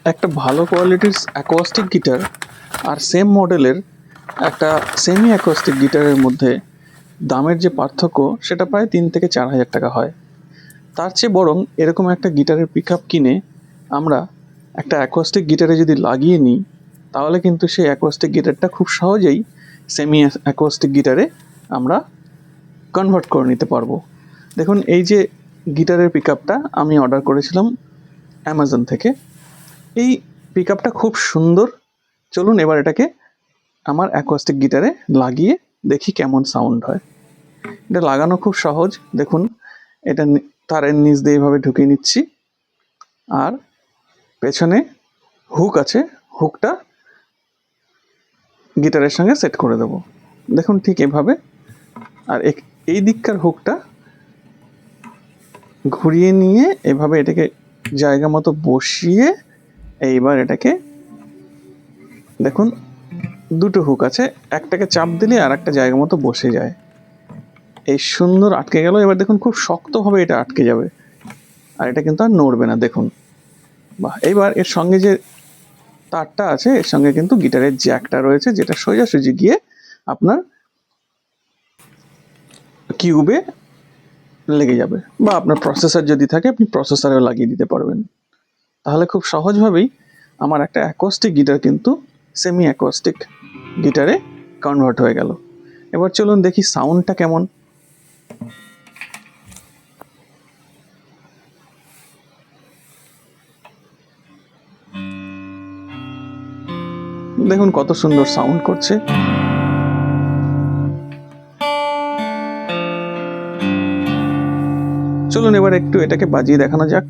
একটা ভালো কোয়ালিটির অ্যাকোস্টিক গিটার আর সেম মডেলের একটা সেমি অ্যাকোস্টিক গিটারের মধ্যে দামের যে পার্থক্য সেটা প্রায় 3 থেকে 4 হাজার টাকা হয়। তার চেয়ে বরং এরকম একটা গিটারের পিক আপ কিনে আমরা একটা অ্যাকোস্টিক গিটারে যদি লাগিয়ে নিই, তাহলে কিন্তু সেই অ্যাকোস্টিক গিটারটা খুব সহজেই সেমি অ্যাকোস্টিক গিটারে আমরা কনভার্ট করে নিতে পারবো। দেখুন, এই যে গিটারের পিক আপটা আমি অর্ডার করেছিলাম অ্যামাজন থেকে, এই পিক আপটা খুব সুন্দর। চলুন এবার এটাকে আমার অ্যাকোস্টিক গিটারে লাগিয়ে দেখি কেমন সাউন্ড হয়। এটা লাগানো খুব সহজ। দেখুন, এটা তারের নিচ দিয়ে এইভাবে ঢুকিয়ে নিচ্ছি, আর পেছনে হুক আছে, হুকটা গিটারের সঙ্গে সেট করে দেব। দেখুন ঠিক এভাবে। আর এই দিককার হুকটা ঘুরিয়ে নিয়ে এভাবে এটাকে জায়গা মতো বসিয়ে এইবার এটাকে দেখুন, দুটো হুক আছে, একটাকে চাপ দিলে আর একটা জায়গা মতো বসে যায়। এই সুন্দর আটকে গেল। এবার দেখুন খুব শক্তভাবে এটা আটকে যাবে, আর এটা কিন্তু আর নড়বে না। দেখুন, বাহ। এইবার এর সঙ্গে যে তারটা আছে, এর সঙ্গে কিন্তু গিটারের জ্যাকটা রয়েছে, যেটা সোজাসুজি গিয়ে আপনার কিউবে লেগে যাবে, বা আপনার প্রসেসর যদি থাকে আপনি প্রসেসরেও লাগিয়ে দিতে পারবেন। তাহলে খুব সহজভাবেই আমার একটা অ্যাকোস্টিক গিটার কিন্তু সেমি অ্যাকোস্টিক গিটারে কনভার্ট হয়ে গেল। এবার চলুন দেখি সাউন্ডটা কেমন। দেখুন কত সুন্দর সাউন্ড করছে। চলুন এবার একটু এটাকে বাজিয়ে দেখানো যাক।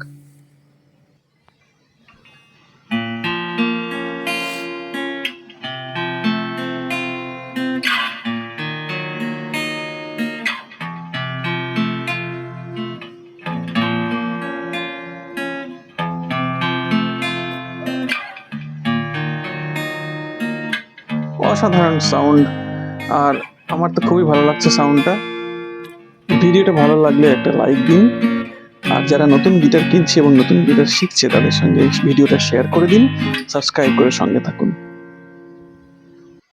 অসাধারণ সাউন্ড, আর আমার তো খুবই ভালো লাগছে সাউন্ডটা। ভিডিওটা ভালো লাগলে একটা লাইক দিন, আর যারা নতুন গিটার কিনছে এবং নতুন গিটার শিখছে তাদের সঙ্গে এই ভিডিওটা শেয়ার করে দিন। সাবস্ক্রাইব করে সঙ্গে থাকুন।